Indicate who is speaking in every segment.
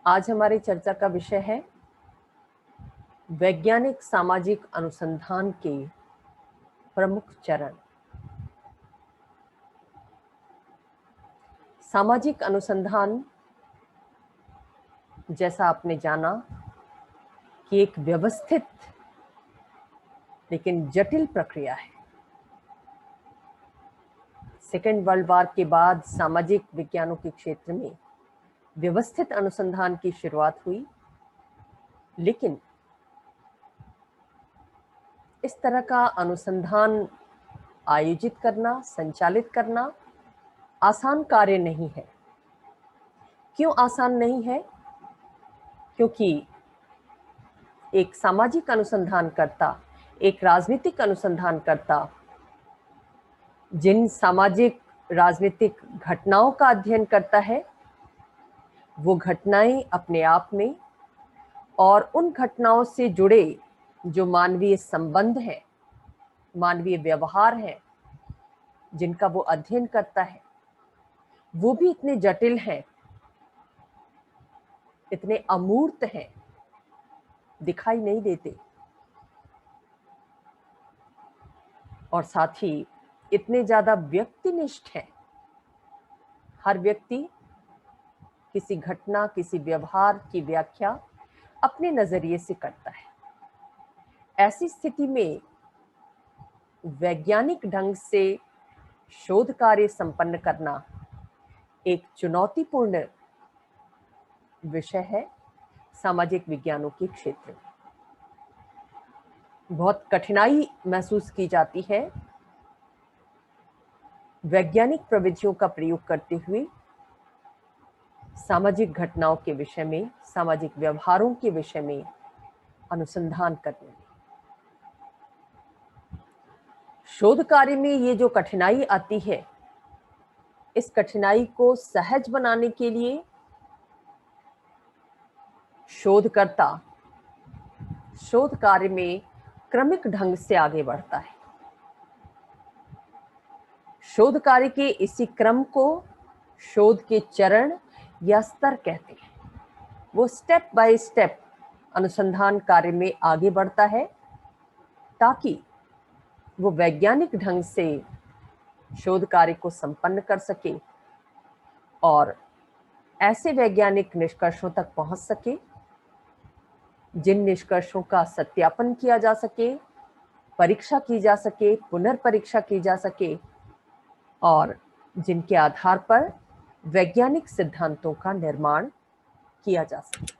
Speaker 1: आज हमारी चर्चा का विषय है वैज्ञानिक सामाजिक अनुसंधान के प्रमुख चरण। सामाजिक अनुसंधान, जैसा आपने जाना, कि एक व्यवस्थित लेकिन जटिल प्रक्रिया है। सेकेंड वर्ल्ड वॉर के बाद सामाजिक विज्ञानों के क्षेत्र में व्यवस्थित अनुसंधान की शुरुआत हुई, लेकिन इस तरह का अनुसंधान आयोजित करना, संचालित करना आसान कार्य नहीं है। क्यों आसान नहीं है? क्योंकि एक सामाजिक अनुसंधानकर्ता, एक राजनीतिक अनुसंधानकर्ता जिन सामाजिक राजनीतिक घटनाओं का अध्ययन करता है, वो घटनाएं अपने आप में और उन घटनाओं से जुड़े जो मानवीय संबंध हैं, मानवीय व्यवहार हैं, जिनका वो अध्ययन करता है, वो भी इतने जटिल हैं, इतने अमूर्त हैं, दिखाई नहीं देते, और साथ ही इतने ज्यादा व्यक्तिनिष्ठ हैं। हर व्यक्ति किसी घटना, किसी व्यवहार की व्याख्या अपने नजरिए से करता है। ऐसी स्थिति में वैज्ञानिक ढंग से शोध कार्य संपन्न करना एक चुनौतीपूर्ण विषय है। सामाजिक विज्ञानों के क्षेत्र में बहुत कठिनाई महसूस की जाती है वैज्ञानिक प्रविधियों का प्रयोग करते हुए सामाजिक घटनाओं के विषय में, सामाजिक व्यवहारों के विषय में अनुसंधान करने में। शोध कार्य में ये जो कठिनाई आती है, इस कठिनाई को सहज बनाने के लिए शोधकर्ता शोध कार्य में क्रमिक ढंग से आगे बढ़ता है। शोध कार्य के इसी क्रम को शोध के चरण या स्तर कहते हैं। वो स्टेप बाय स्टेप अनुसंधान कार्य में आगे बढ़ता है ताकि वो वैज्ञानिक ढंग से शोध कार्य को संपन्न कर सके और ऐसे वैज्ञानिक निष्कर्षों तक पहुंच सके जिन निष्कर्षों का सत्यापन किया जा सके, परीक्षा की जा सके, पुनर्परीक्षा की जा सके और जिनके आधार पर वैज्ञानिक सिद्धांतों का निर्माण किया जा सके।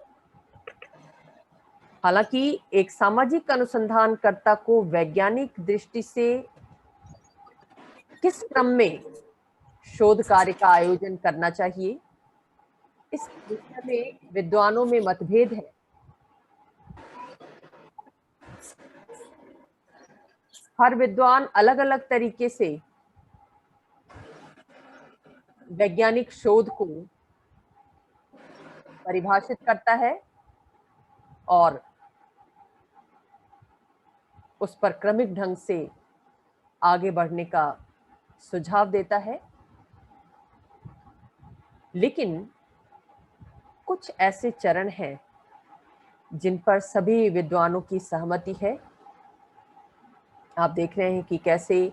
Speaker 1: हालांकि एक सामाजिक अनुसंधानकर्ता को वैज्ञानिक दृष्टि से किस क्रम में शोध कार्य का आयोजन करना चाहिए, इस विषय में विद्वानों में मतभेद है। हर विद्वान अलग अलग तरीके से वैज्ञानिक शोध को परिभाषित करता है और उस पर क्रमिक ढंग से आगे बढ़ने का सुझाव देता है। लेकिन कुछ ऐसे चरण हैं जिन पर सभी विद्वानों की सहमति है। आप देख रहे हैं कि कैसे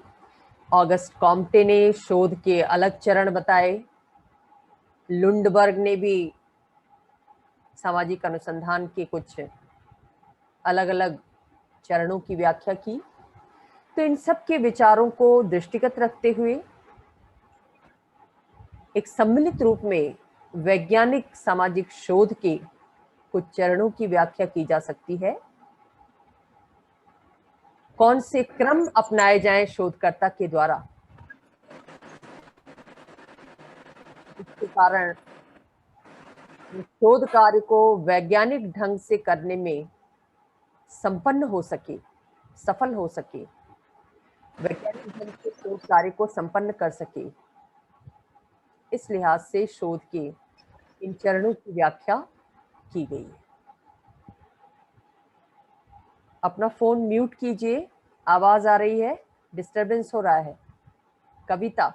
Speaker 1: ऑगस्ट कॉम्टे ने शोध के अलग चरण बताए, लुंडबर्ग ने भी सामाजिक अनुसंधान के कुछ अलग अलग चरणों की व्याख्या की। तो इन सब के विचारों को दृष्टिगत रखते हुए एक सम्मिलित रूप में वैज्ञानिक सामाजिक शोध के कुछ चरणों की व्याख्या की जा सकती है। कौन से क्रम अपनाए जाएं शोधकर्ता के द्वारा, इसके कारण शोध कार्य को वैज्ञानिक ढंग से करने में संपन्न हो सके, सफल हो सके, वैज्ञानिक ढंग से शोध कार्य को संपन्न कर सके, इस लिहाज से शोध के इन चरणों की व्याख्या की गई है। अपना फोन म्यूट कीजिए, आवाज आ रही है, डिस्टरबेंस हो रहा है। कविता,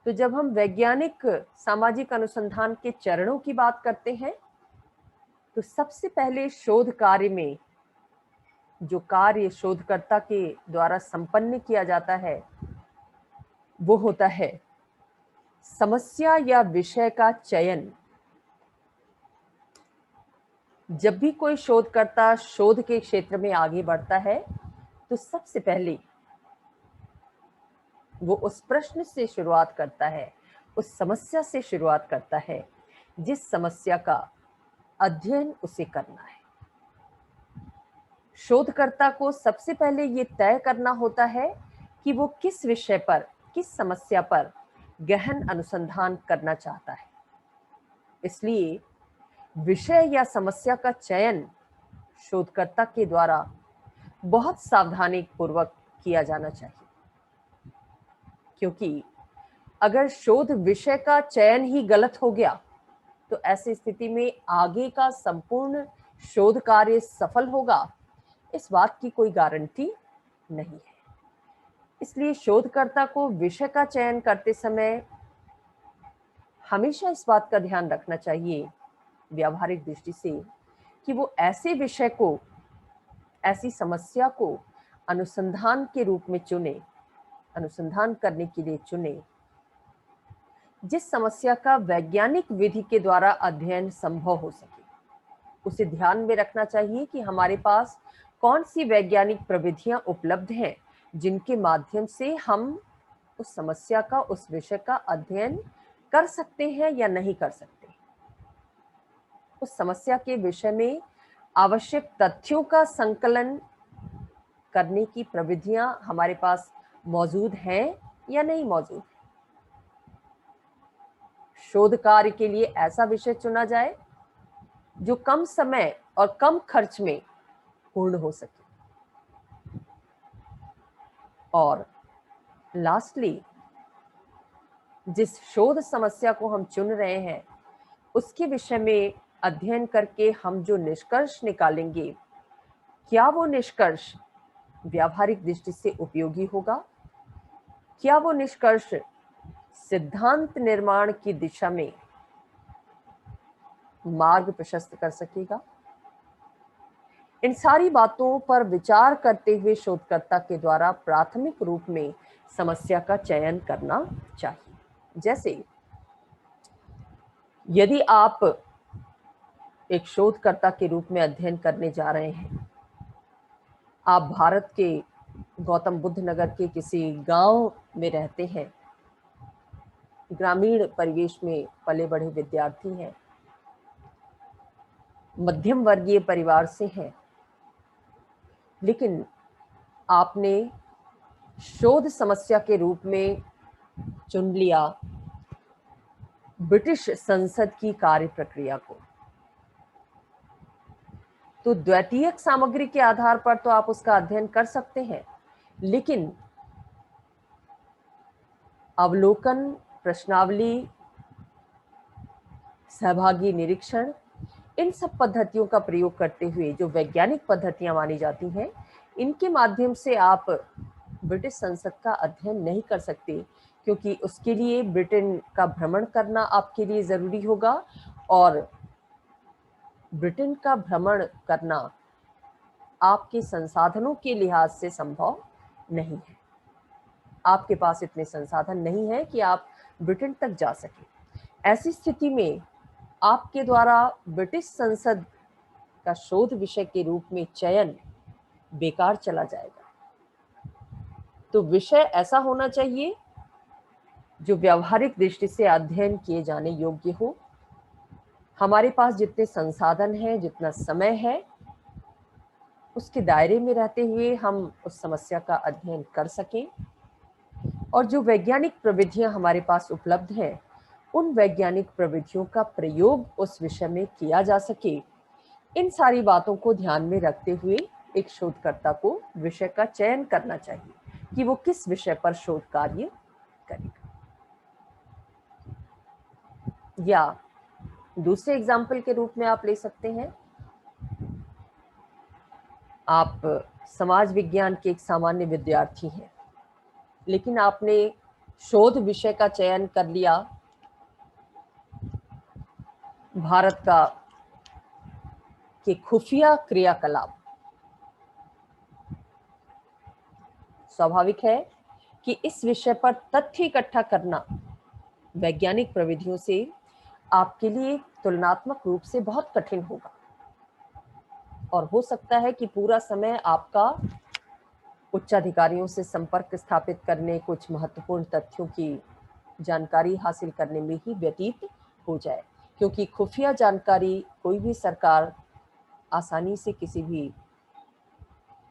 Speaker 1: तो जब हम वैज्ञानिक सामाजिक अनुसंधान के चरणों की बात करते हैं तो सबसे पहले शोध कार्य में जो कार्य शोधकर्ता के द्वारा संपन्न किया जाता है वो होता है समस्या या विषय का चयन। जब भी कोई शोधकर्ता शोध के क्षेत्र में आगे बढ़ता है तो सबसे पहले वो उस प्रश्न से शुरुआत करता है, उस समस्या से शुरुआत करता है जिस समस्या का अध्ययन उसे करना है। शोधकर्ता को सबसे पहले ये तय करना होता है कि वो किस विषय पर, किस समस्या पर गहन अनुसंधान करना चाहता है। इसलिए विषय या समस्या का चयन शोधकर्ता के द्वारा बहुत सावधानी पूर्वक किया जाना चाहिए, क्योंकि अगर शोध विषय का चयन ही गलत हो गया तो ऐसी स्थिति में आगे का संपूर्ण शोध कार्य सफल होगा, इस बात की कोई गारंटी नहीं है। इसलिए शोधकर्ता को विषय का चयन करते समय हमेशा इस बात का ध्यान रखना चाहिए व्यावहारिक दृष्टि से कि वो ऐसे विषय को, ऐसी समस्या को अनुसंधान के रूप में चुने, अनुसंधान करने के लिए चुने जिस समस्या का वैज्ञानिक विधि के द्वारा अध्ययन संभव हो सके। उसे ध्यान में रखना चाहिए कि हमारे पास कौन सी वैज्ञानिक प्रविधियां उपलब्ध हैं जिनके माध्यम से हम उस समस्या का, उस विषय का अध्ययन कर सकते हैं या नहीं कर सकते। उस समस्या के विषय में आवश्यक तथ्यों का संकलन करने की प्रविधियां हमारे पास मौजूद हैं या नहीं मौजूद। शोध कार्य के लिए ऐसा विषय चुना जाए जो कम समय और कम खर्च में पूर्ण हो सके। और लास्टली, जिस शोध समस्या को हम चुन रहे हैं उसके विषय में अध्ययन करके हम जो निष्कर्ष निकालेंगे, क्या वो निष्कर्ष व्यावहारिक दृष्टि से उपयोगी होगा? क्या वो निष्कर्ष सिद्धांत निर्माण की दिशा में मार्ग प्रशस्त कर सकेगा? इन सारी बातों पर विचार करते हुए शोधकर्ता के द्वारा प्राथमिक रूप में समस्या का चयन करना चाहिए। जैसे यदि आप एक शोधकर्ता के रूप में अध्ययन करने जा रहे हैं, आप भारत के गौतम बुद्ध नगर के किसी गांव में रहते हैं, ग्रामीण परिवेश में पले बढ़े विद्यार्थी हैं, मध्यम वर्गीय परिवार से हैं, लेकिन आपने शोध समस्या के रूप में चुन लिया ब्रिटिश संसद की कार्य प्रक्रिया को। तो द्वितीयक सामग्री के आधार पर तो आप उसका अध्ययन कर सकते हैं, लेकिन अवलोकन, प्रश्नावली, सहभागी निरीक्षण, इन सब पद्धतियों का प्रयोग करते हुए जो वैज्ञानिक पद्धतियां मानी जाती हैं, इनके माध्यम से आप ब्रिटिश संसद का अध्ययन नहीं कर सकते, क्योंकि उसके लिए ब्रिटेन का भ्रमण करना आपके लिए जरूरी होगा और ब्रिटेन का भ्रमण करना आपके संसाधनों के लिहाज से संभव नहीं है। आपके पास इतने संसाधन नहीं है कि आप ब्रिटेन तक जा सके। ऐसी स्थिति में आपके द्वारा ब्रिटिश संसद का शोध विषय के रूप में चयन बेकार चला जाएगा। तो विषय ऐसा होना चाहिए जो व्यावहारिक दृष्टि से अध्ययन किए जाने योग्य हो। हमारे पास जितने संसाधन हैं, जितना समय है, उसके दायरे में रहते हुए हम उस समस्या का अध्ययन कर सकें और जो वैज्ञानिक प्रविधियां हमारे पास उपलब्ध हैं, उन वैज्ञानिक प्रविधियों का प्रयोग उस विषय में किया जा सके। इन सारी बातों को ध्यान में रखते हुए एक शोधकर्ता को विषय का चयन करना चाहिए कि वो किस विषय पर शोध कार्य करेगा। या दूसरे एग्जाम्पल के रूप में आप ले सकते हैं, आप समाज विज्ञान के एक सामान्य विद्यार्थी हैं, लेकिन आपने शोध विषय का चयन कर लिया भारत का के खुफिया क्रियाकलाप। स्वाभाविक है कि इस विषय पर तथ्य इकट्ठा करना वैज्ञानिक प्रविधियों से आपके लिए तुलनात्मक रूप से बहुत कठिन होगा और हो सकता है कि पूरा समय आपका उच्चाधिकारियों से संपर्क स्थापित करने, कुछ महत्वपूर्ण तथ्यों की जानकारी हासिल करने में ही व्यतीत हो जाए, क्योंकि खुफिया जानकारी कोई भी सरकार आसानी से किसी भी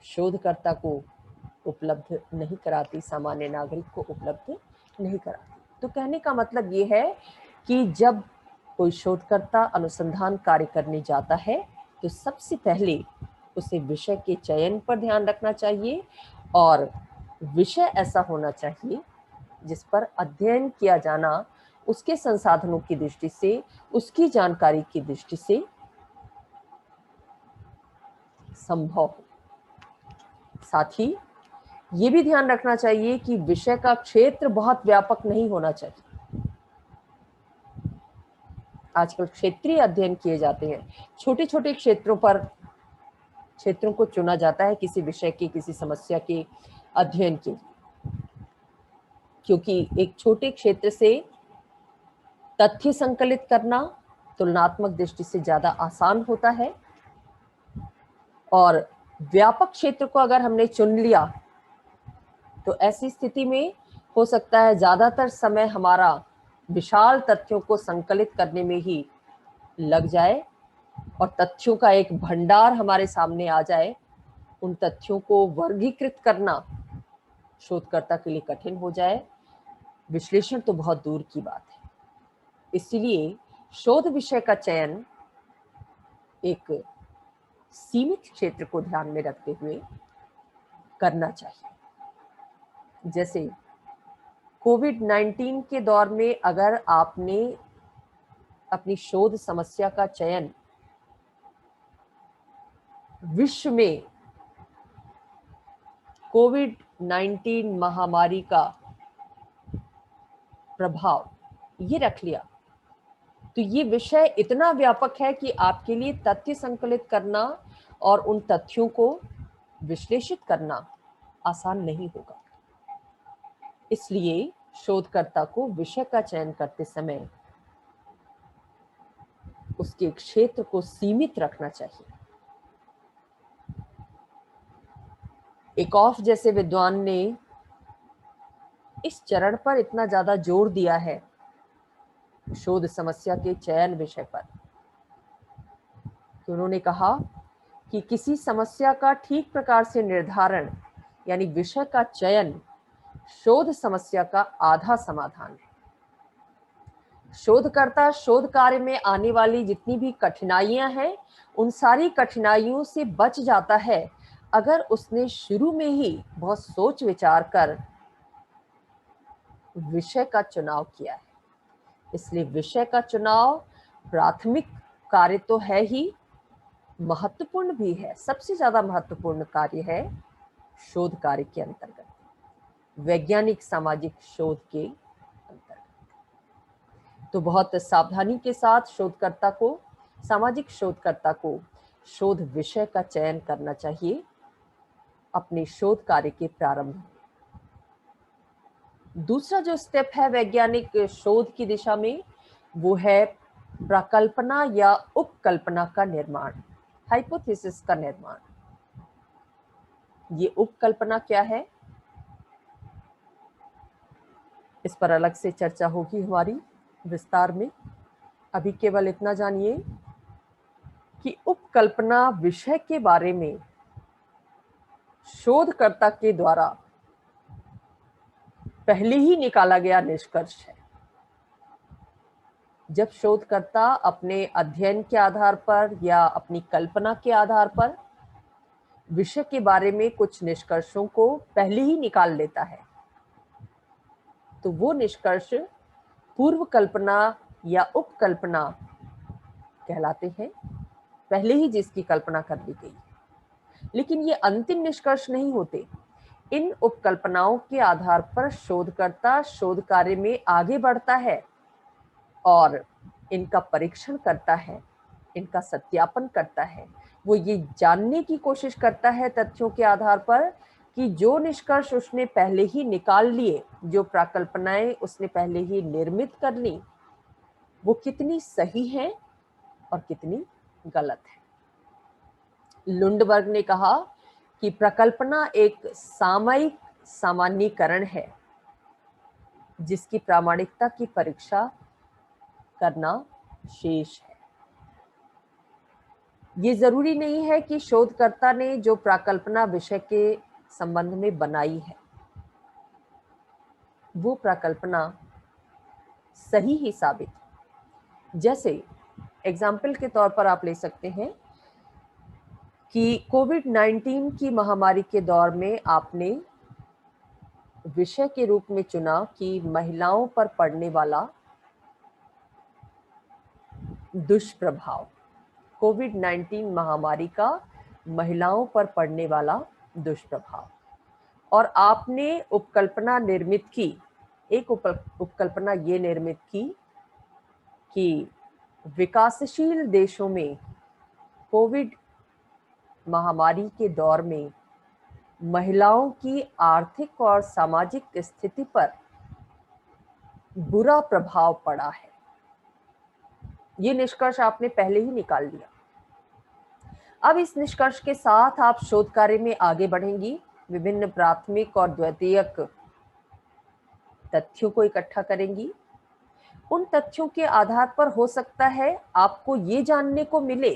Speaker 1: शोधकर्ता को उपलब्ध नहीं कराती, सामान्य नागरिक को उपलब्ध नहीं कराती। तो कहने का मतलब ये है कि जब कोई शोधकर्ता अनुसंधान कार्य करने जाता है तो सबसे पहले उसे विषय के चयन पर ध्यान रखना चाहिए और विषय ऐसा होना चाहिए जिस पर अध्ययन किया जाना उसके संसाधनों की दृष्टि से, उसकी जानकारी की दृष्टि से संभव हो। साथ ही ये भी ध्यान रखना चाहिए कि विषय का क्षेत्र बहुत व्यापक नहीं होना चाहिए। आजकल क्षेत्रीय अध्ययन किए जाते हैं, छोटे छोटे क्षेत्रों को चुना जाता है किसी विषय के, किसी समस्या के अध्ययन के, क्योंकि एक छोटे क्षेत्र से तथ्य संकलित करना तुलनात्मक दृष्टि से ज्यादा आसान होता है। और व्यापक क्षेत्र को अगर हमने चुन लिया तो ऐसी स्थिति में हो सकता है ज्यादातर समय हमारा विशाल तथ्यों को संकलित करने में ही लग जाए और तथ्यों का एक भंडार हमारे सामने आ जाए। उन तथ्यों को वर्गीकृत करना शोधकर्ता के लिए कठिन हो जाए, विश्लेषण तो बहुत दूर की बात है। इसलिए शोध विषय का चयन एक सीमित क्षेत्र को ध्यान में रखते हुए करना चाहिए। जैसे कोविड-19 के दौर में अगर आपने अपनी शोध समस्या का चयन विश्व में कोविड-19 महामारी का प्रभाव ये रख लिया तो ये विषय इतना व्यापक है कि आपके लिए तथ्य संकलित करना और उन तथ्यों को विश्लेषित करना आसान नहीं होगा। इसलिए शोधकर्ता को विषय का चयन करते समय उसके क्षेत्र को सीमित रखना चाहिए। एकॉफ जैसे विद्वान ने इस चरण पर इतना ज्यादा जोर दिया है शोध समस्या के चयन विषय पर कि उन्होंने कहा कि किसी समस्या का ठीक प्रकार से निर्धारण यानी विषय का चयन शोध समस्या का आधा समाधान है। शोधकर्ता शोध कार्य में आने वाली जितनी भी कठिनाइयां हैं उन सारी कठिनाइयों से बच जाता है अगर उसने शुरू में ही बहुत सोच विचार कर विषय का चुनाव किया है। इसलिए विषय का चुनाव प्राथमिक कार्य तो है ही, महत्वपूर्ण भी है। सबसे ज्यादा महत्वपूर्ण कार्य है शोध कार्य के अंतर्गत, वैज्ञानिक सामाजिक शोध के अंतर्गत। तो बहुत सावधानी के साथ सामाजिक शोधकर्ता को शोध विषय का चयन करना चाहिए अपने शोध कार्य के प्रारंभ में। दूसरा जो स्टेप है वैज्ञानिक शोध की दिशा में वो है प्रकल्पना या उपकल्पना का निर्माण, हाइपोथेसिस का निर्माण। ये उपकल्पना क्या है, इस पर अलग से चर्चा होगी हमारी विस्तार में। अभी केवल इतना जानिए कि उपकल्पना विषय के बारे में शोधकर्ता के द्वारा पहले ही निकाला गया निष्कर्ष है। जब शोधकर्ता अपने अध्ययन के आधार पर या अपनी कल्पना के आधार पर विषय के बारे में कुछ निष्कर्षों को पहले ही निकाल लेता है तो वो निष्कर्ष पूर्व कल्पना या उपकल्पना कहलाते हैं, पहले ही जिसकी कल्पना कर ली गई। लेकिन ये अंतिम निष्कर्ष नहीं होते, इन उपकल्पनाओं के आधार पर शोधकर्ता शोध कार्य में आगे बढ़ता है और इनका परीक्षण करता है, इनका सत्यापन करता है। वो ये जानने की कोशिश करता है तथ्यों के आधार पर कि जो निष्कर्ष उसने पहले ही निकाल लिए, जो प्राकल्पनाएं उसने पहले ही निर्मित कर ली, वो कितनी सही हैं और कितनी गलत है। लुंडबर्ग ने कहा कि प्रकल्पना एक सामयिक सामान्यीकरण है जिसकी प्रामाणिकता की परीक्षा करना शेष है। ये जरूरी नहीं है कि शोधकर्ता ने जो प्राकल्पना विषय के संबंध में बनाई है वो प्राकल्पना सही ही साबित हो। जैसे एग्जाम्पल के तौर पर आप ले सकते हैं कि कोविड-19 की महामारी के दौर में आपने विषय के रूप में चुना कि महिलाओं पर पड़ने वाला दुष्प्रभाव, कोविड-19 महामारी का महिलाओं पर पड़ने वाला दुष्प्रभाव। और आपने उपकल्पना निर्मित की, एक उपकल्पना ये निर्मित की कि विकासशील देशों में कोविड महामारी के दौर में महिलाओं की आर्थिक और सामाजिक स्थिति पर बुरा प्रभाव पड़ा है। ये निष्कर्ष आपने पहले ही निकाल लिया। अब इस निष्कर्ष के साथ आप शोध कार्य में आगे बढ़ेंगी, विभिन्न प्राथमिक और द्वितीयक तथ्यों को इकट्ठा करेंगी। उन तथ्यों के आधार पर हो सकता है आपको ये जानने को मिले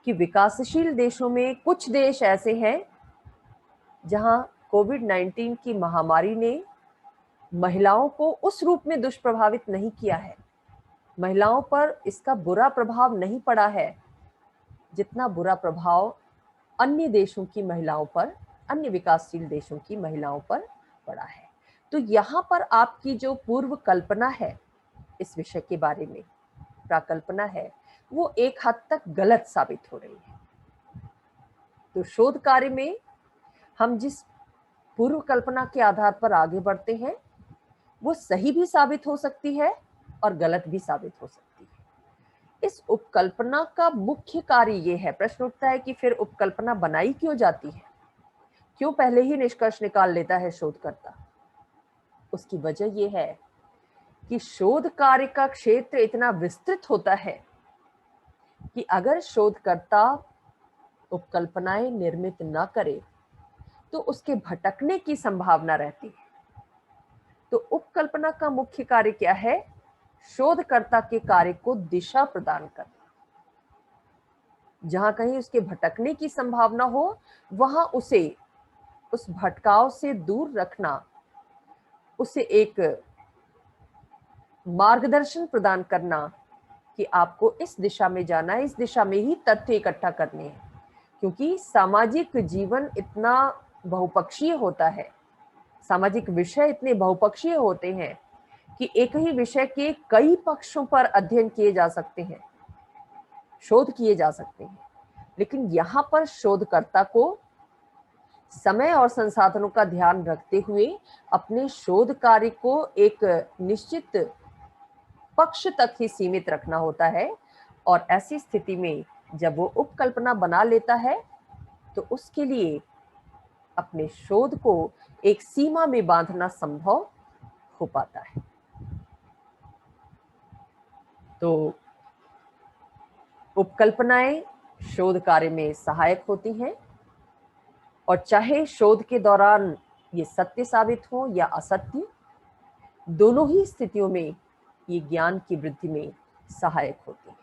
Speaker 1: कि विकासशील देशों में कुछ देश ऐसे हैं जहां कोविड-19 की महामारी ने महिलाओं को उस रूप में दुष्प्रभावित नहीं किया है, महिलाओं पर इसका बुरा प्रभाव नहीं पड़ा है जितना बुरा प्रभाव अन्य देशों की महिलाओं पर, अन्य विकासशील देशों की महिलाओं पर पड़ा है। तो यहाँ पर आपकी जो पूर्व कल्पना है इस विषय के बारे में, प्राकल्पना है, वो एक हद तक गलत साबित हो रही है। तो शोध कार्य में हम जिस पूर्व कल्पना के आधार पर आगे बढ़ते हैं वो सही भी साबित हो सकती है और गलत भी साबित हो सकती है। इस उपकल्पना का मुख्य कार्य ये है, प्रश्न उठता है कि फिर उपकल्पना बनाई क्यों जाती है, क्यों पहले ही निष्कर्ष निकाल लेता है शोधकर्ता। उसकी वजह यह है कि शोध कार्य का क्षेत्र इतना विस्तृत होता है कि अगर शोधकर्ता उपकल्पनाएं निर्मित न करे तो उसके भटकने की संभावना रहती है। तो उपकल्पना का मुख्य कार्य क्या है? शोधकर्ता के कार्य को दिशा प्रदान करना। जहां कहीं उसके भटकने की संभावना हो वहां उसे उस भटकाव से दूर रखना, उसे एक मार्गदर्शन प्रदान करना कि आपको इस दिशा में जाना है, इस दिशा में ही तथ्य इकट्ठा करने हैं। क्योंकि सामाजिक जीवन इतना बहुपक्षीय होता है, सामाजिक विषय इतने बहुपक्षीय होते हैं कि एक ही विषय के कई पक्षों पर अध्ययन किए जा सकते हैं, शोध किए जा सकते हैं। लेकिन यहाँ पर शोधकर्ता को समय और संसाधनों का ध्यान रखते हुए अपने शोध कार्य को एक निश्चित पक्ष तक ही सीमित रखना होता है। और ऐसी स्थिति में जब वो उपकल्पना बना लेता है तो उसके लिए अपने शोध को एक सीमा में बांधना संभव हो पाता है। तो उपकल्पनाएं शोध कार्य में सहायक होती हैं और चाहे शोध के दौरान ये सत्य साबित हो या असत्य, दोनों ही स्थितियों में ये ज्ञान की वृद्धि में सहायक होती है।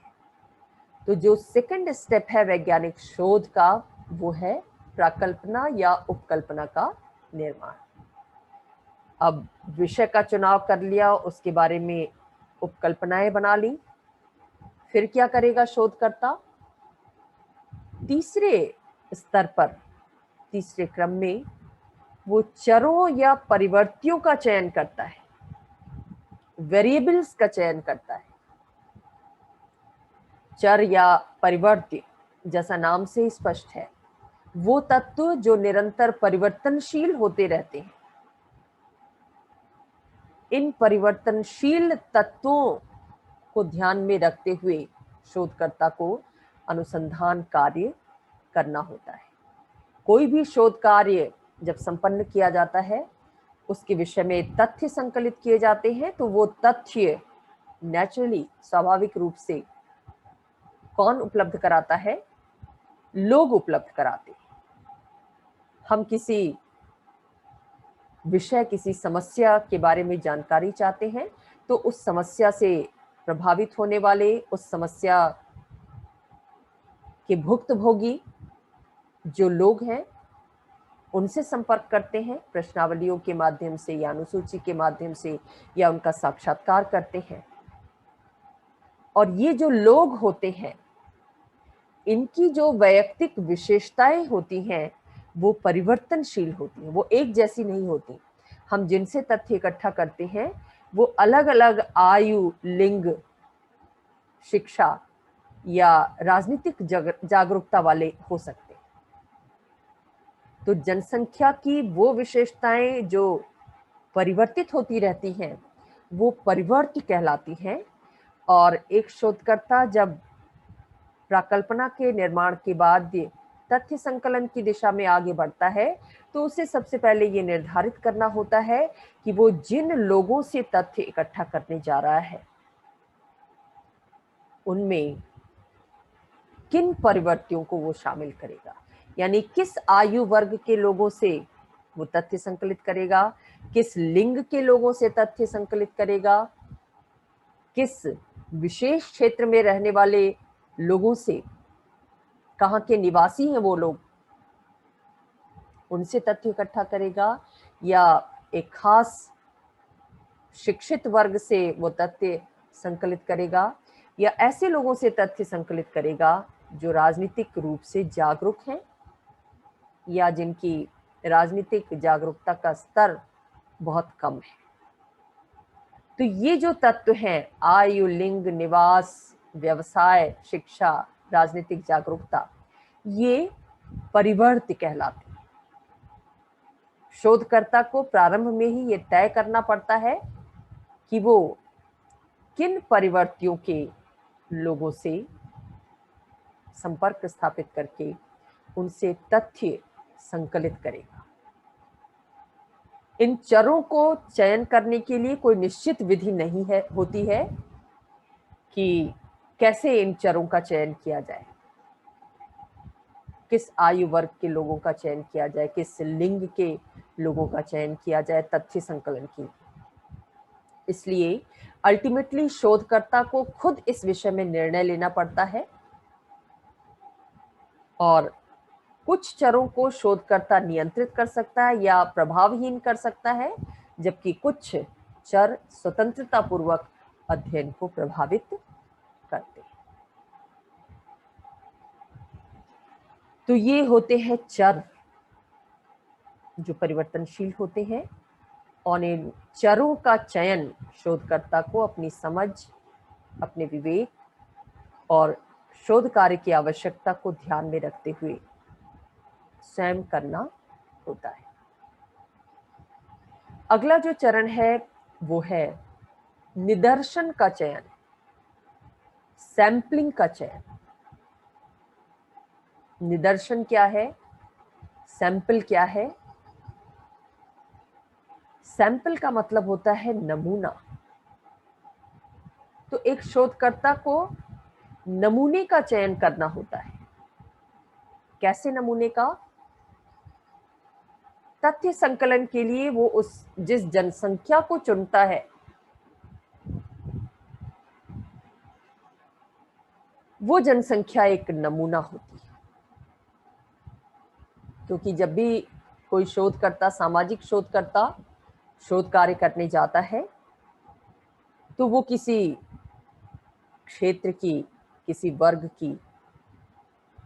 Speaker 1: तो जो सेकंड स्टेप है वैज्ञानिक शोध का वो है प्राकल्पना या उपकल्पना का निर्माण। अब विषय का चुनाव कर लिया, उसके बारे में उपकल्पनाएं बना ली, फिर क्या करेगा शोधकर्ता? तीसरे स्तर पर, तीसरे क्रम में वो चरों या परिवर्तियों का चयन करता है, वेरिएबल्स का चयन करता है। चर या परिवर्त्य जैसा नाम से स्पष्ट है, वो तत्व जो निरंतर परिवर्तनशील होते रहते हैं। इन परिवर्तनशील तत्वों को ध्यान में रखते हुए शोधकर्ता को अनुसंधान कार्य करना होता है। कोई भी शोध कार्य जब संपन्न किया जाता है, उसके विषय में तथ्य संकलित किए जाते हैं, तो वो तथ्य नेचुरली, स्वाभाविक रूप से कौन उपलब्ध कराता है? लोग उपलब्ध कराते हैं। हम किसी विषय, किसी समस्या के बारे में जानकारी चाहते हैं, तो उस समस्या से प्रभावित होने वाले, उस समस्या के भुक्तभोगी जो लोग हैं, उनसे संपर्क करते हैं, प्रश्नावलियों के माध्यम से या अनुसूची के माध्यम से, या उनका साक्षात्कार करते हैं। और ये जो लोग होते हैं, इनकी जो वैयक्तिक विशेषताएं होती हैं, वो परिवर्तनशील होती हैं, वो एक जैसी नहीं होती। हम जिनसे तथ्य इकट्ठा करते हैं, वो अलग अलग आयु, लिंग, शिक्षा या राजनीतिक जागरूकता वाले हो सकते हैं। तो जनसंख्या की वो विशेषताएं जो परिवर्तित होती रहती हैं, वो परिवर्ती कहलाती हैं। और एक शोधकर्ता जब प्राकल्पना के निर्माण के बाद तथ्य संकलन की दिशा में आगे बढ़ता है, तो उसे सबसे पहले ये निर्धारित करना होता है कि वो जिन लोगों से तथ्य इकट्ठा करने जा रहा है, उनमें किन परिवर्तियों को वो शामिल करेगा। यानी किस आयु वर्ग के लोगों से वो तथ्य संकलित करेगा, किस लिंग के लोगों से तथ्य संकलित करेगा, किस विशेष क्षेत्र में रहने वाले लोगों से, कहाँ के निवासी हैं वो लोग, उनसे तथ्य इकट्ठा करेगा, या एक खास शिक्षित वर्ग से वो तथ्य संकलित करेगा, या ऐसे लोगों से तथ्य संकलित करेगा जो राजनीतिक रूप से जागरूक हैं या जिनकी राजनीतिक जागरूकता का स्तर बहुत कम है। तो ये जो तत्व हैं, आयु, लिंग, निवास, व्यवसाय, शिक्षा, राजनीतिक जागरूकता, ये परिवर्त्य कहलाते हैं। शोधकर्ता को प्रारंभ में ही ये तय करना पड़ता है कि वो किन परिवर्तियों के लोगों से संपर्क स्थापित करके उनसे तथ्य संकलित करेगा। इन चरों को चयन करने के लिए कोई निश्चित विधि नहीं है होती है कि कैसे इन चरों का चयन किया जाए, किस आयु वर्ग के लोगों का चयन किया जाए, किस लिंग के लोगों का चयन किया जाए तथ्य संकलन की। इसलिए अल्टीमेटली शोधकर्ता को खुद इस विषय में निर्णय लेना पड़ता है, और कुछ चरों को शोधकर्ता नियंत्रित कर सकता है या प्रभावहीन कर सकता है, जबकि कुछ चर स्वतंत्रता पूर्वक अध्ययन को प्रभावित करते हैं। तो ये होते हैं चर जो परिवर्तनशील होते हैं, और इन चरों का चयन शोधकर्ता को अपनी समझ, अपने विवेक और शोध कार्य की आवश्यकता को ध्यान में रखते हुए स्वयं करना होता है। अगला जो चरण है वो है निदर्शन का चयन, सैंपलिंग का चयन। निदर्शन क्या है, सैंपल क्या है? सैंपल का मतलब होता है नमूना। तो एक शोधकर्ता को नमूने का चयन करना होता है। कैसे नमूने का? तथ्य संकलन के लिए वो जिस जनसंख्या को चुनता है, वो जनसंख्या एक नमूना होती है। क्योंकि जब भी कोई शोधकर्ता, सामाजिक शोधकर्ता शोध कार्य करने जाता है, तो वो किसी क्षेत्र की, किसी वर्ग की,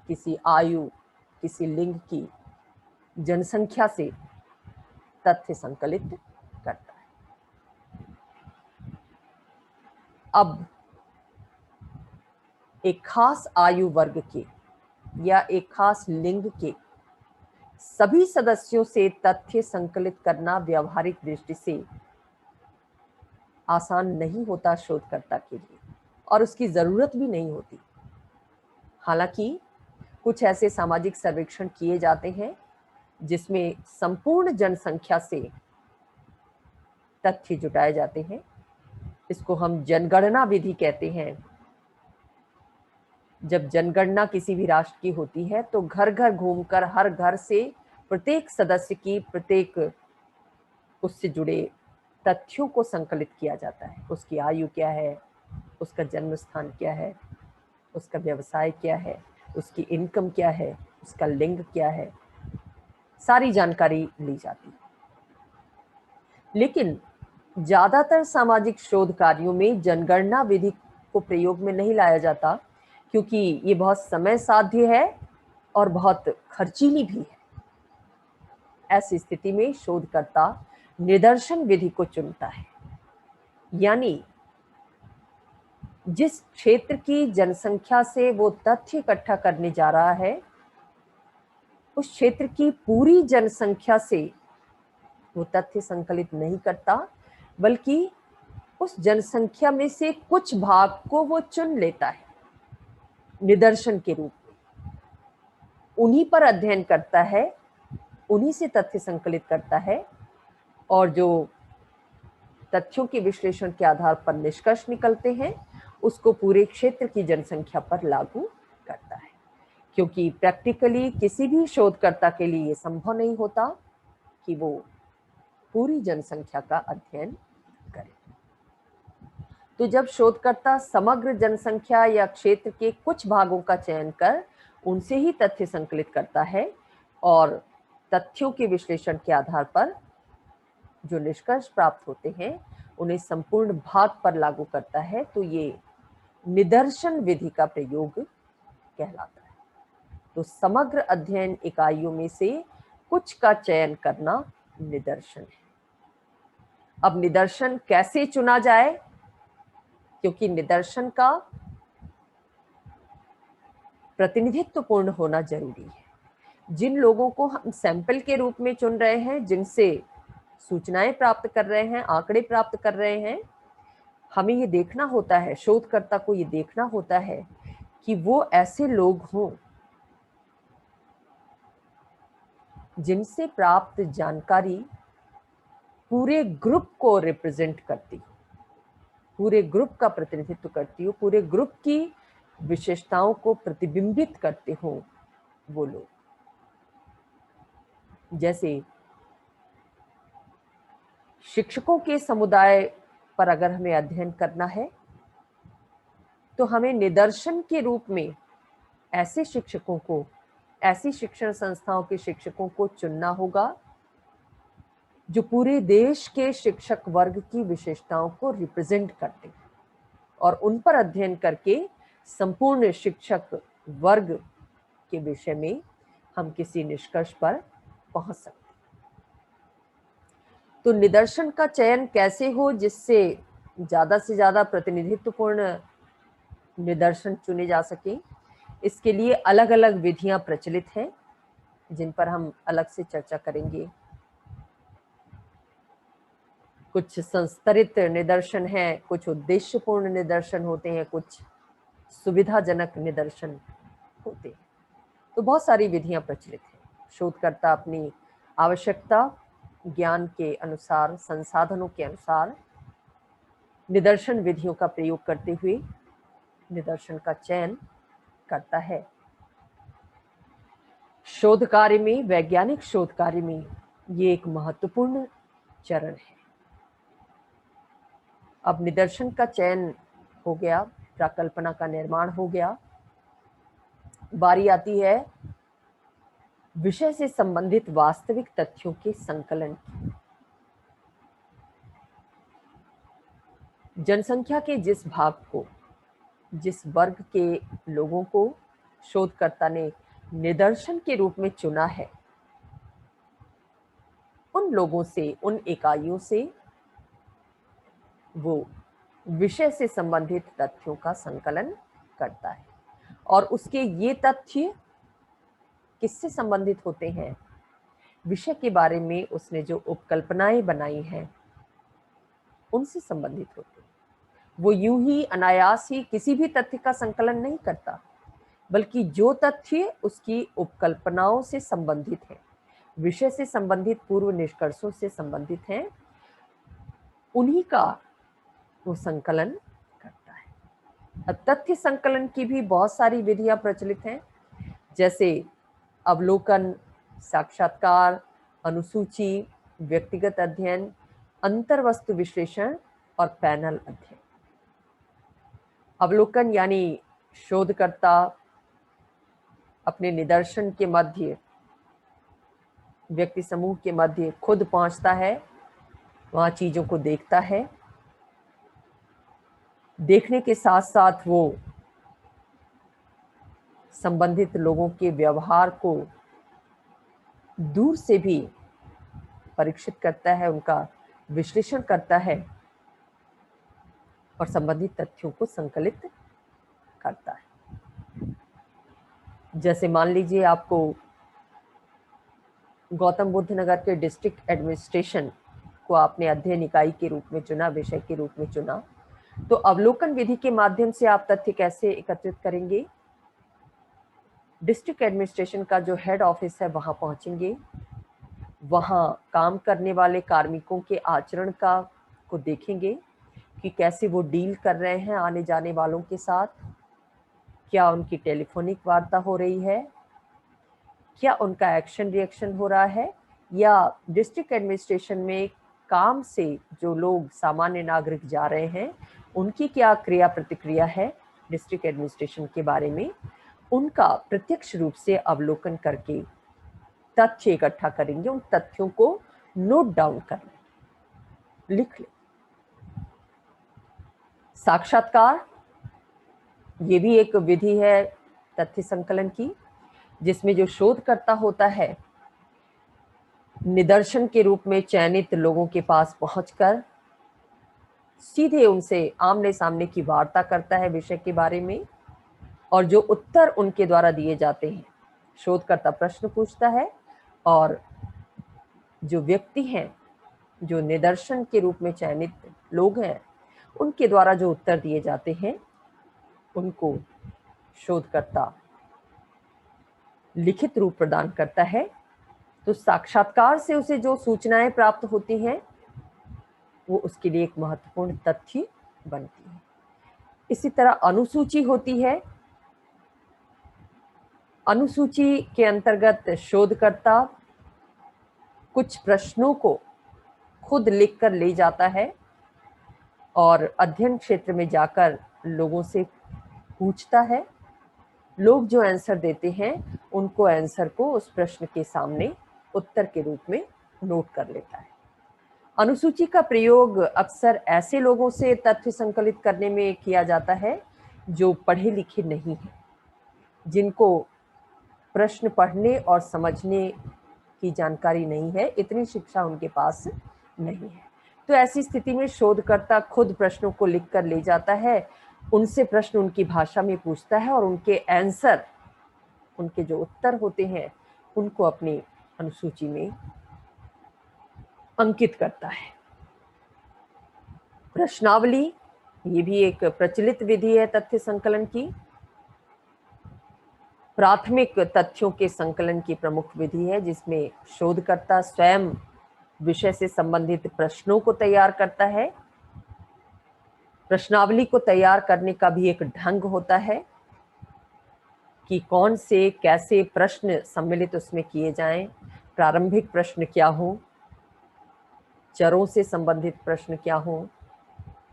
Speaker 1: किसी आयु, किसी लिंग की जनसंख्या से तथ्य संकलित करता है। अब एक खास आयु वर्ग के या एक खास लिंग के सभी सदस्यों से तथ्य संकलित करना व्यावहारिक दृष्टि से आसान नहीं होता शोधकर्ता के लिए, और उसकी जरूरत भी नहीं होती। हालांकि कुछ ऐसे सामाजिक सर्वेक्षण किए जाते हैं जिसमें संपूर्ण जनसंख्या से तथ्य जुटाए जाते हैं। इसको हम जनगणना विधि कहते हैं। जब जनगणना किसी भी राष्ट्र की होती है तो घर घर घूमकर हर घर से प्रत्येक सदस्य की प्रत्येक उससे जुड़े तथ्यों को संकलित किया जाता है। उसकी आयु क्या है, उसका जन्म स्थान क्या है, उसका व्यवसाय क्या है, उसकी इनकम क्या है, उसका लिंग क्या है, सारी जानकारी ली जाती है। लेकिन ज्यादातर सामाजिक शोध कार्यों में जनगणना विधि को प्रयोग में नहीं लाया जाता, क्योंकि ये बहुत समय साध्य है और बहुत खर्चीली भी है। ऐसी स्थिति में शोधकर्ता निदर्शन विधि को चुनता है, यानी जिस क्षेत्र की जनसंख्या से वो तथ्य इकट्ठा करने जा रहा है, उस क्षेत्र की पूरी जनसंख्या से वो तथ्य संकलित नहीं करता, बल्कि उस जनसंख्या में से कुछ भाग को वो चुन लेता है निदर्शन के रूप में। उन्हीं पर अध्ययन करता है, उन्हीं से तथ्य संकलित करता है, और जो तथ्यों के विश्लेषण के आधार पर निष्कर्ष निकलते हैं उसको पूरे क्षेत्र की जनसंख्या पर लागू करता है। क्योंकि प्रैक्टिकली किसी भी शोधकर्ता के लिए ये संभव नहीं होता कि वो पूरी जनसंख्या का अध्ययन करे। तो जब शोधकर्ता समग्र जनसंख्या या क्षेत्र के कुछ भागों का चयन कर उनसे ही तथ्य संकलित करता है और तथ्यों के विश्लेषण के आधार पर जो निष्कर्ष प्राप्त होते हैं उन्हें संपूर्ण भाग पर लागू करता है, तो ये निदर्शन विधि का प्रयोग कहलाता है। तो समग्र अध्ययन इकाइयों में से कुछ का चयन करना निदर्शन है। अब निदर्शन कैसे चुना जाए, क्योंकि निदर्शन का प्रतिनिधित्वपूर्ण होना जरूरी है। जिन लोगों को हम सैंपल के रूप में चुन रहे हैं, जिनसे सूचनाएं प्राप्त कर रहे हैं, आंकड़े प्राप्त कर रहे हैं, हमें ये देखना होता है, शोधकर्ता को ये देखना होता है कि वो ऐसे लोग हों जिनसे प्राप्त जानकारी पूरे ग्रुप को रिप्रेजेंट करती हो, पूरे ग्रुप का प्रतिनिधित्व करती हो, पूरे ग्रुप की विशेषताओं को प्रतिबिंबित करते हो वो लोग। जैसे शिक्षकों के समुदाय पर अगर हमें अध्ययन करना है तो हमें निदर्शन के रूप में ऐसे शिक्षकों को, ऐसी शिक्षण संस्थाओं के शिक्षकों को चुनना होगा जो पूरे देश के शिक्षक वर्ग की विशेषताओं को रिप्रेजेंट करते हैं, और उन पर अध्ययन करके संपूर्ण शिक्षक वर्ग के विषय में हम किसी निष्कर्ष पर पहुंच सकते हैं। तो निदर्शन का चयन कैसे हो जिससे ज्यादा से ज्यादा प्रतिनिधित्वपूर्ण निदर्शन चुने जा सके, इसके लिए अलग अलग विधियां प्रचलित हैं जिन पर हम अलग से चर्चा करेंगे। कुछ संस्तरित निदर्शन हैं, कुछ उद्देश्यपूर्ण निदर्शन होते हैं, कुछ सुविधाजनक निदर्शन होते हैं। तो बहुत सारी विधियां प्रचलित हैं। शोधकर्ता अपनी आवश्यकता, ज्ञान के अनुसार, संसाधनों के अनुसार निदर्शन विधियों का प्रयोग करते हुए निदर्शन का चयन करता है। शोध कार्य में, वैज्ञानिक शोध कार्य में ये एक महत्वपूर्ण चरण है। अब निदर्शन का चयन हो गया, प्राकल्पना का निर्माण हो गया, बारी आती है विषय से संबंधित वास्तविक तथ्यों के संकलन की। जनसंख्या के जिस भाग को, जिस वर्ग के लोगों को शोधकर्ता ने निदर्शन के रूप में चुना है, उन लोगों से, उन इकाइयों से वो विषय से संबंधित तथ्यों का संकलन करता है। और उसके ये तथ्य किससे संबंधित होते हैं? विषय के बारे में उसने जो उपकल्पनाएं बनाई हैं उनसे संबंधित होते हैं। वो यूं ही अनायास ही किसी भी तथ्य का संकलन नहीं करता, बल्कि जो तथ्य उसकी उपकल्पनाओं से संबंधित है, विषय से संबंधित पूर्व निष्कर्षों से संबंधित हैं, उन्हीं का वो संकलन करता है। अब तथ्य संकलन की भी बहुत सारी विधियां प्रचलित हैं, जैसे अवलोकन, साक्षात्कार, अनुसूची, व्यक्तिगत अध्ययन, अंतर्वस्तु विश्लेषण और पैनल अध्ययन। अवलोकन यानी शोधकर्ता अपने निदर्शन के मध्य व्यक्ति समूह के मध्य खुद पहुंचता है, वहां चीजों को देखता है, देखने के साथ साथ वो संबंधित लोगों के व्यवहार को दूर से भी परीक्षित करता है, उनका विश्लेषण करता है और संबंधित तथ्यों को संकलित करता है। जैसे मान लीजिए आपको गौतम बुद्ध नगर के डिस्ट्रिक्ट एडमिनिस्ट्रेशन को आपने अध्ययन इकाई के रूप में चुना, विषय के रूप में चुना, तो अवलोकन विधि के माध्यम से आप तथ्य कैसे एकत्रित करेंगे? डिस्ट्रिक्ट एडमिनिस्ट्रेशन का जो हेड ऑफिस है वहां पहुंचेंगे, वहां काम करने वाले कार्मिकों के आचरण को देखेंगे कि कैसे वो डील कर रहे हैं आने जाने वालों के साथ, क्या उनकी टेलीफोनिक वार्ता हो रही है, क्या उनका एक्शन रिएक्शन हो रहा है, या डिस्ट्रिक्ट एडमिनिस्ट्रेशन में काम से जो लोग सामान्य नागरिक जा रहे हैं उनकी क्या क्रिया प्रतिक्रिया है डिस्ट्रिक्ट एडमिनिस्ट्रेशन के बारे में, उनका प्रत्यक्ष रूप से अवलोकन करके तथ्य इकट्ठा करेंगे, उन तथ्यों को नोट डाउन कर लें, लिख लें। साक्षात्कार ये भी एक विधि है तथ्य संकलन की, जिसमें जो शोधकर्ता होता है निदर्शन के रूप में चयनित लोगों के पास पहुंचकर सीधे उनसे आमने सामने की वार्ता करता है विषय के बारे में, और जो उत्तर उनके द्वारा दिए जाते हैं, शोधकर्ता प्रश्न पूछता है और जो व्यक्ति हैं, जो निदर्शन के रूप में चयनित लोग हैं, उनके द्वारा जो उत्तर दिए जाते हैं उनको शोधकर्ता लिखित रूप प्रदान करता है। तो साक्षात्कार से उसे जो सूचनाएं प्राप्त होती हैं वो उसके लिए एक महत्वपूर्ण तथ्य बनती है। इसी तरह अनुसूची होती है। अनुसूची के अंतर्गत शोधकर्ता कुछ प्रश्नों को खुद लिखकर ले जाता है और अध्ययन क्षेत्र में जाकर लोगों से पूछता है। लोग जो आंसर देते हैं उनको आंसर को उस प्रश्न के सामने उत्तर के रूप में नोट कर लेता है। अनुसूची का प्रयोग अक्सर ऐसे लोगों से तथ्य संकलित करने में किया जाता है जो पढ़े लिखे नहीं हैं, जिनको प्रश्न पढ़ने और समझने की जानकारी नहीं है, इतनी शिक्षा उनके पास नहीं है। तो ऐसी स्थिति में शोधकर्ता खुद प्रश्नों को लिखकर ले जाता है, उनसे प्रश्न उनकी भाषा में पूछता है और उनके आंसर, उनके जो उत्तर होते हैं उनको अपनी अनुसूची में अंकित करता है। प्रश्नावली ये भी एक प्रचलित विधि है तथ्य संकलन की। प्राथमिक तथ्यों के संकलन की प्रमुख विधि है, जिसमें शोधकर्ता स्वयं विषय से संबंधित प्रश्नों को तैयार करता है। प्रश्नावली को तैयार करने का भी एक ढंग होता है कि कौन से कैसे प्रश्न सम्मिलित उसमें किए जाएं, प्रारंभिक प्रश्न क्या हो, चरों से संबंधित प्रश्न क्या हो,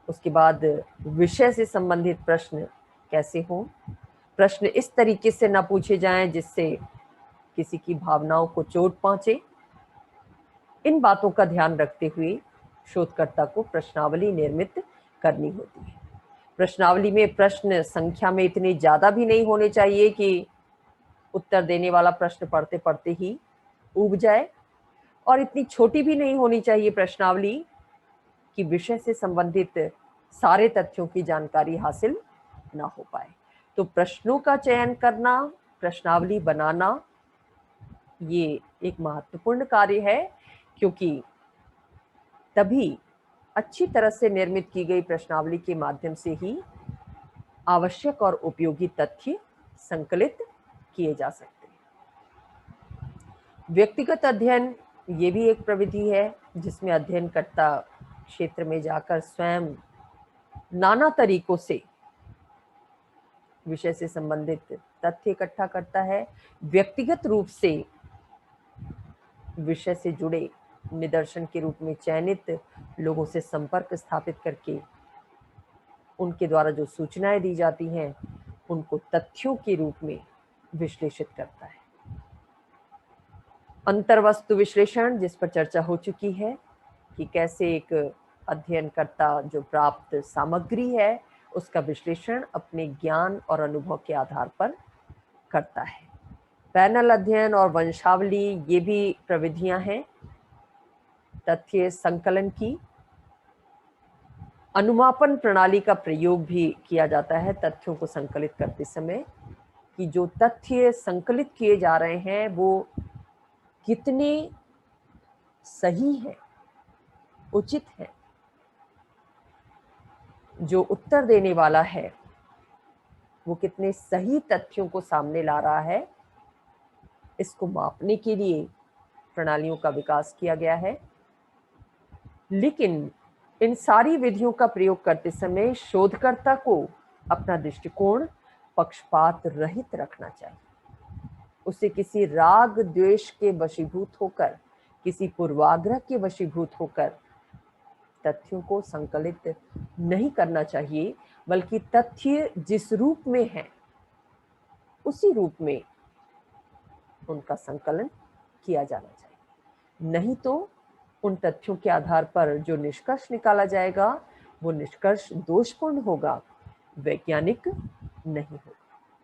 Speaker 1: उसके बाद विषय से संबंधित प्रश्न कैसे हो, प्रश्न इस तरीके से न पूछे जाएं जिससे किसी की भावनाओं को चोट पहुंचे। इन बातों का ध्यान रखते हुए शोधकर्ता को प्रश्नावली निर्मित करनी होती है। प्रश्नावली में प्रश्न संख्या में इतने ज्यादा भी नहीं होने चाहिए कि उत्तर देने वाला प्रश्न पढ़ते पढ़ते ही ऊब जाए, और इतनी छोटी भी नहीं होनी चाहिए प्रश्नावली कि विषय से संबंधित सारे तथ्यों की जानकारी हासिल ना हो पाए। तो प्रश्नों का चयन करना, प्रश्नावली बनाना ये एक महत्वपूर्ण कार्य है, क्योंकि तभी अच्छी तरह से निर्मित की गई प्रश्नावली के माध्यम से ही आवश्यक और उपयोगी तथ्य संकलित किए जा सकते हैं। व्यक्तिगत अध्ययन ये भी एक प्रविधि है जिसमें अध्ययनकर्ता क्षेत्र में जाकर स्वयं नाना तरीकों से विषय से संबंधित तथ्य इकट्ठा करता है। व्यक्तिगत रूप से विषय से जुड़े निदर्शन के रूप में चयनित लोगों से संपर्क स्थापित करके उनके द्वारा जो सूचनाएं दी जाती हैं उनको तथ्यों के रूप में विश्लेषित करता है। अंतर्वस्तु विश्लेषण, जिस पर चर्चा हो चुकी है कि कैसे एक अध्ययनकर्ता जो प्राप्त सामग्री है उसका विश्लेषण अपने ज्ञान और अनुभव के आधार पर करता है। पैनल अध्ययन और वंशावली ये भी प्रविधियां हैं तथ्य संकलन की। अनुमापन प्रणाली का प्रयोग भी किया जाता है तथ्यों को संकलित करते समय कि जो तथ्य संकलित किए जा रहे हैं वो कितने सही हैं, उचित है। जो उत्तर देने वाला है वो कितने सही तथ्यों को सामने ला रहा है, इसको मापने के लिए प्रणालियों का विकास किया गया है। लेकिन इन सारी विधियों का प्रयोग करते समय शोधकर्ता को अपना दृष्टिकोण पक्षपात रहित रखना चाहिए। उसे किसी राग द्वेष के वशीभूत होकर, किसी पूर्वाग्रह के वशीभूत होकर तथ्यों को संकलित नहीं करना चाहिए, बल्कि तथ्य जिस रूप में है उसी रूप में उनका संकलन किया जाना चाहिए। नहीं तो उन तथ्यों के आधार पर जो निष्कर्ष निकाला जाएगा वो निष्कर्ष दोषपूर्ण होगा, वैज्ञानिक नहीं होगा।